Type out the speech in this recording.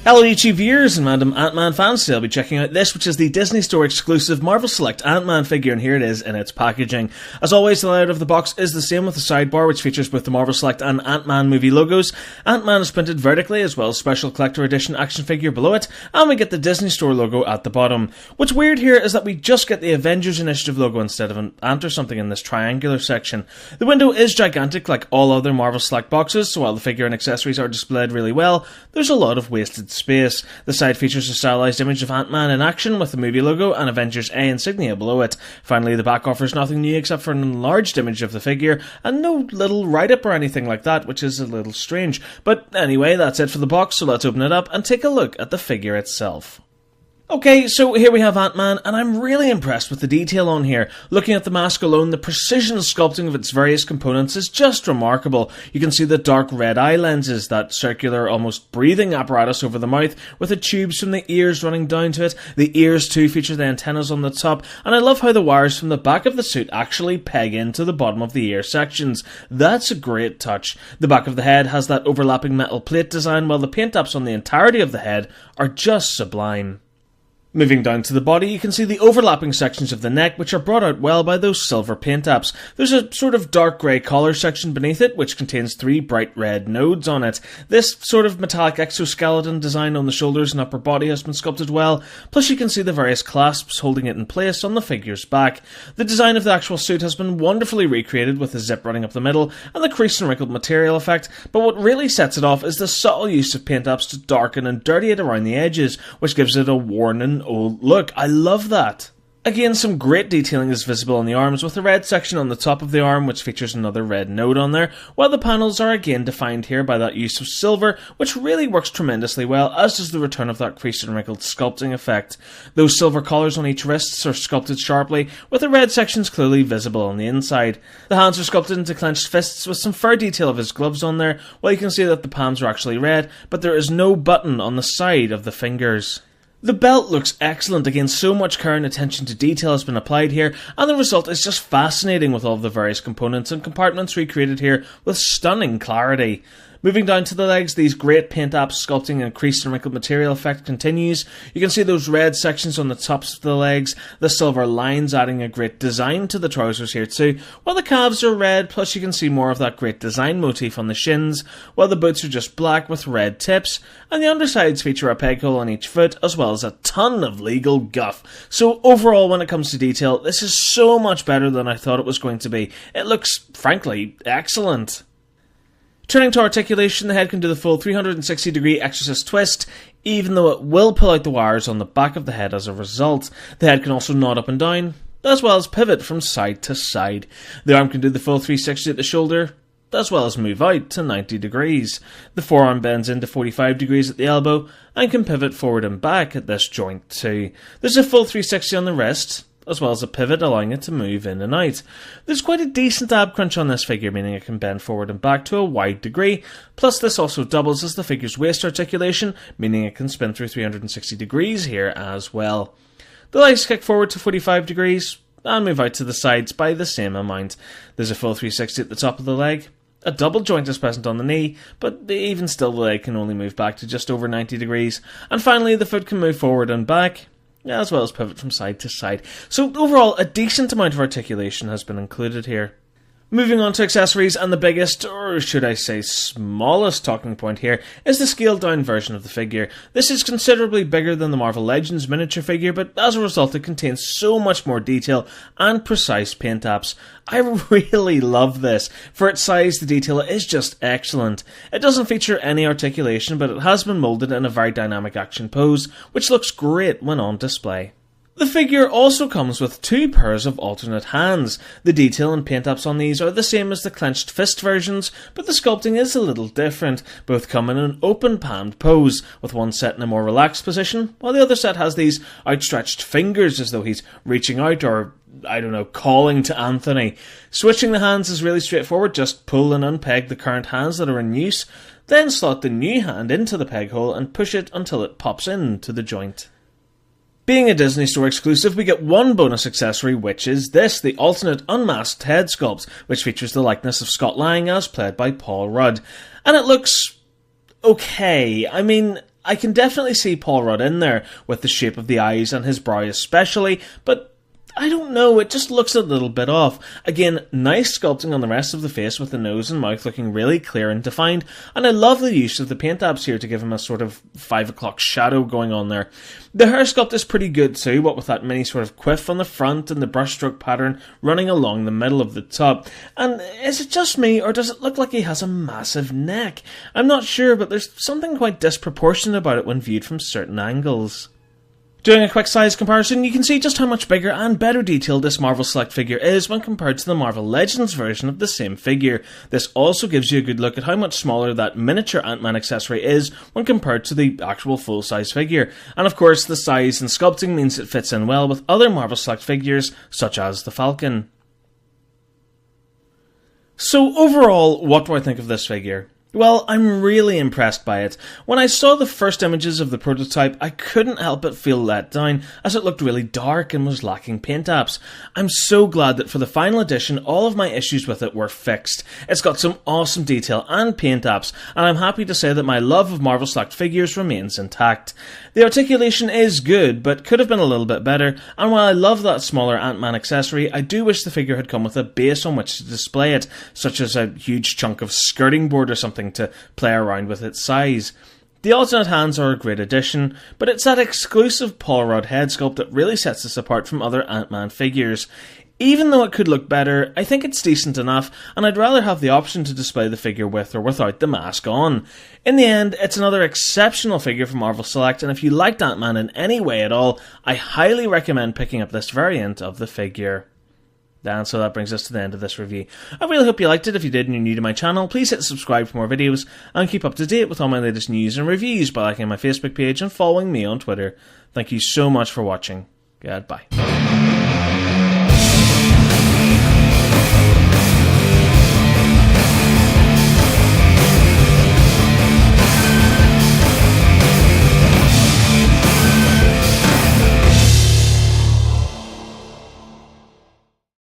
Hello YouTube viewers and random Ant-Man fans, today I'll be checking out this, which is the Disney Store exclusive Marvel Select Ant-Man figure, and here it is in its packaging. As always, the layout of the box is the same, with the sidebar which features both the Marvel Select and Ant-Man movie logos. Ant-Man is printed vertically, as well as special collector edition action figure below it, and we get the Disney Store logo at the bottom. What's weird here is that we just get the Avengers Initiative logo instead of an ant or something in this triangular section. The window is gigantic like all other Marvel Select boxes, so while the figure and accessories are displayed really well, there's a lot of wasted space. The side features a stylized image of Ant-Man in action with the movie logo and Avengers A insignia below it. Finally, the back offers nothing new except for an enlarged image of the figure and no little write-up or anything like that, which is a little strange. But anyway, that's it for the box, so let's open it up and take a look at the figure itself. Okay, so here we have Ant-Man, and I'm really impressed with the detail on here. Looking at the mask alone, the precision sculpting of its various components is just remarkable. You can see the dark red eye lenses, that circular, almost breathing apparatus over the mouth, with the tubes from the ears running down to it. The ears too feature the antennas on the top, and I love how the wires from the back of the suit actually peg into the bottom of the ear sections. That's a great touch. The back of the head has that overlapping metal plate design, while the paint apps on the entirety of the head are just sublime. Moving down to the body, you can see the overlapping sections of the neck, which are brought out well by those silver paint apps. There's a sort of dark grey collar section beneath it, which contains 3 bright red nodes on it. This sort of metallic exoskeleton design on the shoulders and upper body has been sculpted well, plus you can see the various clasps holding it in place on the figure's back. The design of the actual suit has been wonderfully recreated, with the zip running up the middle and the creased and wrinkled material effect, but what really sets it off is the subtle use of paint apps to darken and dirty it around the edges, which gives it a worn and old look. I love that. Again, some great detailing is visible on the arms, with the red section on the top of the arm which features another red node on there, while the panels are again defined here by that use of silver, which really works tremendously well, as does the return of that creased and wrinkled sculpting effect. Those silver collars on each wrists are sculpted sharply, with the red sections clearly visible on the inside. The hands are sculpted into clenched fists, with some fur detail of his gloves on there, while you can see that the palms are actually red, but there is no button on the side of the fingers. The belt looks excellent. Again, so much care and attention to detail has been applied here, and the result is just fascinating, with all of the various components and compartments recreated here with stunning clarity. Moving down to the legs, these great paint apps sculpting and creased and wrinkled material effect continues. You can see those red sections on the tops of the legs, the silver lines adding a great design to the trousers here too, while the calves are red, plus you can see more of that great design motif on the shins, while the boots are just black with red tips, and the undersides feature a peg hole on each foot, as well as a ton of legal guff. So overall, when it comes to detail, this is so much better than I thought it was going to be. It looks, frankly, excellent. Turning to articulation, the head can do the full 360-degree exorcist twist, even though it will pull out the wires on the back of the head as a result. The head can also nod up and down, as well as pivot from side to side. The arm can do the full 360 at the shoulder, as well as move out to 90 degrees. The forearm bends into 45 degrees at the elbow, and can pivot forward and back at this joint too. There's a full 360 on the wrist, as well as a pivot allowing it to move in and out. There's quite a decent ab crunch on this figure, meaning it can bend forward and back to a wide degree, plus this also doubles as the figure's waist articulation, meaning it can spin through 360 degrees here as well. The legs kick forward to 45 degrees, and move out to the sides by the same amount. There's a full 360 at the top of the leg. A double joint is present on the knee, but even still the leg can only move back to just over 90 degrees. And finally, the foot can move forward and back, as well as pivot from side to side. So overall, a decent amount of articulation has been included here. Moving on to accessories, and the biggest, or should I say smallest talking point here, is the scaled down version of the figure. This is considerably bigger than the Marvel Legends miniature figure, but as a result it contains so much more detail and precise paint apps. I really love this. For its size, the detail is just excellent. It doesn't feature any articulation, but it has been moulded in a very dynamic action pose, which looks great when on display. The figure also comes with 2 pairs of alternate hands. The detail and paint apps on these are the same as the clenched fist versions, but the sculpting is a little different. Both come in an open palmed pose, with one set in a more relaxed position, while the other set has these outstretched fingers as though he's reaching out or, I don't know, calling to Anthony. Switching the hands is really straightforward. Just pull and unpeg the current hands that are in use, then slot the new hand into the peg hole and push it until it pops into the joint. Being a Disney Store exclusive, we get one bonus accessory, which is this, the alternate unmasked head sculpt, which features the likeness of Scott Lang as played by Paul Rudd. And it looks okay. I mean, I can definitely see Paul Rudd in there, with the shape of the eyes and his brow especially, but I don't know, it just looks a little bit off. Again, nice sculpting on the rest of the face with the nose and mouth looking really clear and defined, and I love the use of the paint apps here to give him a sort of 5 o'clock shadow going on there. The hair sculpt is pretty good too, what with that mini sort of quiff on the front and the brushstroke pattern running along the middle of the top. And is it just me, or does it look like he has a massive neck? I'm not sure, but there's something quite disproportionate about it when viewed from certain angles. Doing a quick size comparison, you can see just how much bigger and better detailed this Marvel Select figure is when compared to the Marvel Legends version of the same figure. This also gives you a good look at how much smaller that miniature Ant-Man accessory is when compared to the actual full-size figure. And of course, the size and sculpting means it fits in well with other Marvel Select figures, such as the Falcon. So overall, what do I think of this figure? Well, I'm really impressed by it. When I saw the first images of the prototype, I couldn't help but feel let down, as it looked really dark and was lacking paint apps. I'm so glad that for the final edition, all of my issues with it were fixed. It's got some awesome detail and paint apps, and I'm happy to say that my love of Marvel Select figures remains intact. The articulation is good, but could have been a little bit better, and while I love that smaller Ant-Man accessory, I do wish the figure had come with a base on which to display it, such as a huge chunk of skirting board or something to play around with its size. The alternate hands are a great addition, but it's that exclusive Paul Rudd head sculpt that really sets this apart from other Ant-Man figures. Even though it could look better, I think it's decent enough, and I'd rather have the option to display the figure with or without the mask on. In the end, it's another exceptional figure from Marvel Select, and if you liked Ant-Man in any way at all, I highly recommend picking up this variant of the figure. And so that brings us to the end of this review. I really hope you liked it. If you did and you're new to my channel, please hit subscribe for more videos and keep up to date with all my latest news and reviews by liking my Facebook page and following me on Twitter. Thank you so much for watching. Goodbye.